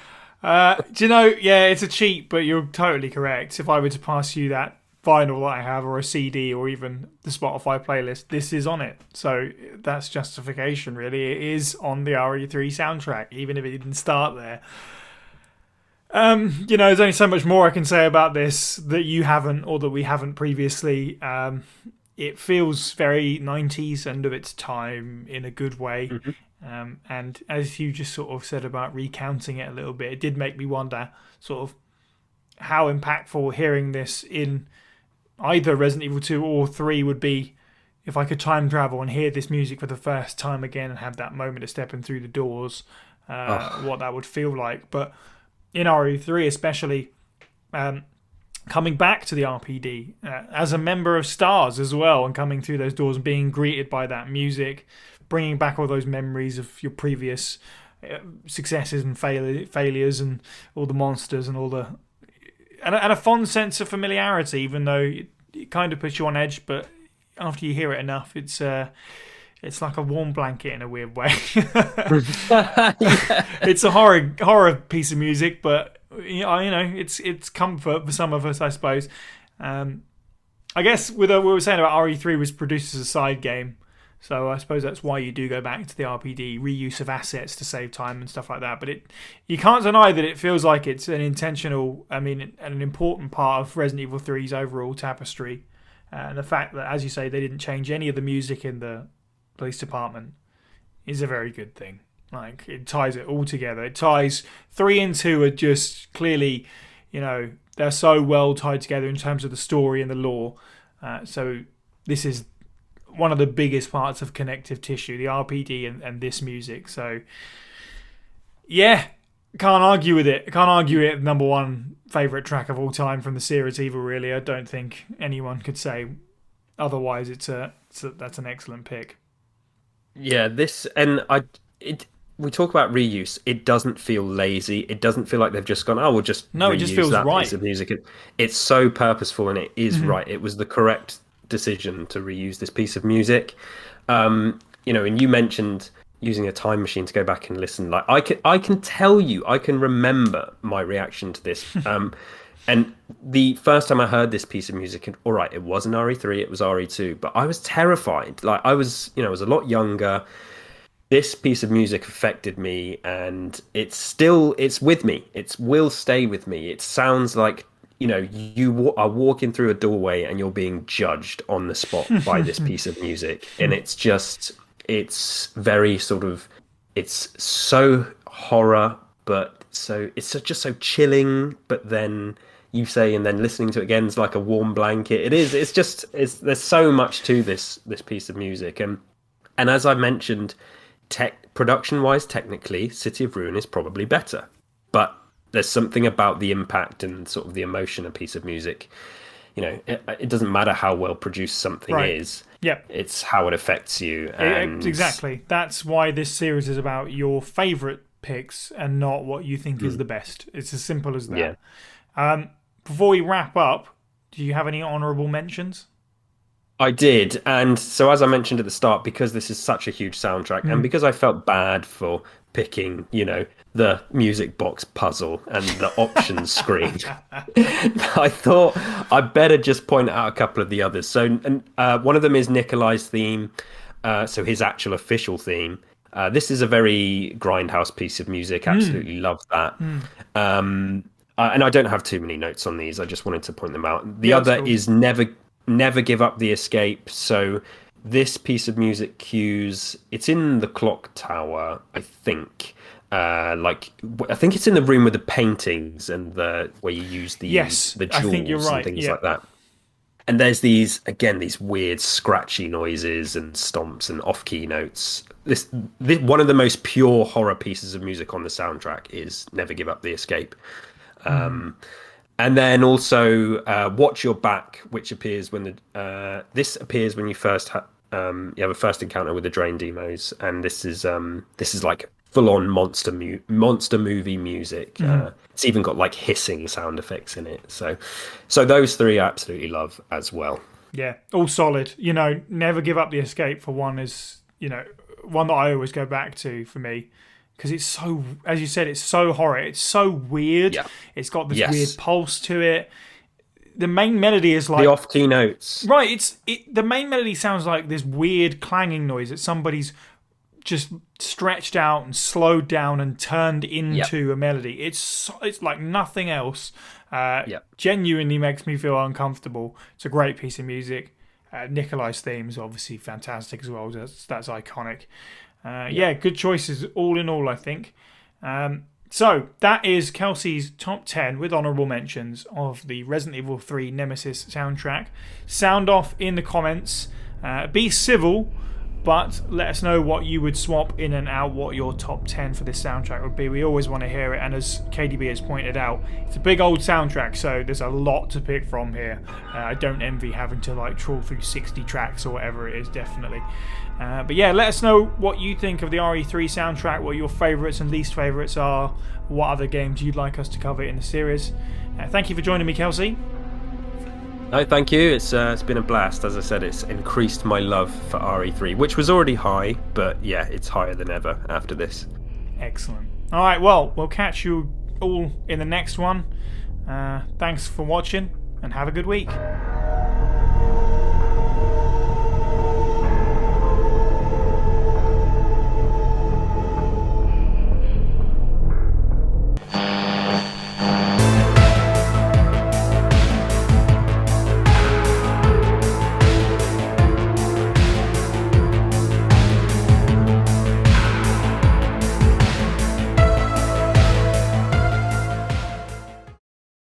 Do you know, yeah, it's a cheat, but you're totally correct. If I were to pass you that vinyl that I have, or a CD, or even the Spotify playlist, this is on it. So that's justification, really. It is on the RE3 soundtrack, even if it didn't start there. There's only so much more I can say about this that you haven't, or that we haven't previously. It feels very 90s and of its time in a good way. And as you just sort of said about recounting it a little bit, it did make me wonder sort of how impactful hearing this in either Resident Evil 2 or 3 would be if I could time travel and hear this music for the first time again and have that moment of stepping through the doors, what that would feel like. But in RE3 especially, coming back to the RPD as a member of STARS as well, and coming through those doors and being greeted by that music, bringing back all those memories of your previous successes and failures and all the monsters and all the... And a fond sense of familiarity, even though it kind of puts you on edge, but after you hear it enough, it's like a warm blanket in a weird way. It's a horror piece of music, but it's comfort for some of us, I suppose. I guess with what we were saying about RE3 was produced as a side game, so I suppose that's why you do go back to the RPD, reuse of assets to save time and stuff like that. But you can't deny that it feels like it's an intentional, an important part of Resident Evil 3's overall tapestry. And the fact that, as you say, they didn't change any of the music in the police department is a very good thing. Like, it ties it all together. It ties 3 and 2 are just clearly, they're so well tied together in terms of the story and the lore. So this is one of the biggest parts of connective tissue, the RPD and this music. So, yeah, can't argue with it. Can't argue it. Number one favourite track of all time from the series, Evil. Really, I don't think anyone could say otherwise. That's an excellent pick. Yeah, we talk about reuse. It doesn't feel lazy. It doesn't feel like they've just gone, oh, we'll just it just feels that right. Piece of music. It's so purposeful, and it is right. It was the correct decision to reuse this piece of music. And you mentioned using a time machine to go back and listen. Like, I can tell you, I can remember my reaction to this. And the first time I heard this piece of music, and all right, it wasn't RE3, it was RE2, but I was terrified. Like, I was a lot younger. This piece of music affected me, and it's with me. It will stay with me. It sounds like, you are walking through a doorway and you're being judged on the spot by this piece of music. And it's very sort of, it's so horror, but it's just so chilling, but then and then listening to it again is like a warm blanket. There's so much to this piece of music. And as I mentioned, production wise, technically, City of Ruin is probably better, but there's something about the impact and sort of the emotion of a piece of music. It doesn't matter how well produced something is. Yep. It's how it affects you. And exactly. That's why this series is about your favourite picks and not what you think is the best. It's as simple as that. Yeah. Before we wrap up, do you have any honourable mentions? I did, and so as I mentioned at the start, because this is such a huge soundtrack, and because I felt bad for picking, the music box puzzle and the options screen, I thought I'd better just point out a couple of the others. So, one of them is Nikolai's theme, so his actual official theme. This is a very grindhouse piece of music. Absolutely love that. And I don't have too many notes on these. I just wanted to point them out. The other cool. is never give up the escape. So this piece of music cues. It's in the clock tower, I think. I think it's in the room with the paintings and the where you use the Yes, the I think you're jewels right. and things Yeah. like that. And there's these weird scratchy noises and stomps and off-key notes. This one of the most pure horror pieces of music on the soundtrack is "Never Give Up the Escape." And then also "Watch Your Back," which appears when this appears when you you have a first encounter with the Drain demos, and this is like full-on monster movie music. It's even got like hissing sound effects in it. So those three I absolutely love as well. Yeah, all solid. Never give up the escape for one is, one that I always go back to for me. Because it's so, as you said, it's so horror. It's so weird. Yeah. It's got this Yes. weird pulse to it. The main melody is like... The off-key notes. Right, the main melody sounds like this weird clanging noise that somebody's just stretched out and slowed down and turned into a melody. It's like nothing else. Genuinely makes me feel uncomfortable. It's a great piece of music. Nikolai's theme is obviously fantastic as well. That's iconic. Good choices all in all, I think. So that is Kelsi's top 10 with honourable mentions of the Resident Evil 3 Nemesis soundtrack. Sound off in the comments. Be civil, but let us know what you would swap in and out, what your top 10 for this soundtrack would be. We always want to hear it, and as KDB has pointed out, it's a big old soundtrack, so there's a lot to pick from here. I don't envy having to trawl through 60 tracks or whatever it is, definitely. But yeah, let us know what you think of the RE3 soundtrack, what your favourites and least favourites are, what other games you'd like us to cover in the series. Thank you for joining me, Kelsi. No, thank you. It's been a blast. As I said, it's increased my love for RE3, which was already high, but yeah, it's higher than ever after this. Excellent. All right, well, we'll catch you all in the next one. Thanks for watching, and have a good week.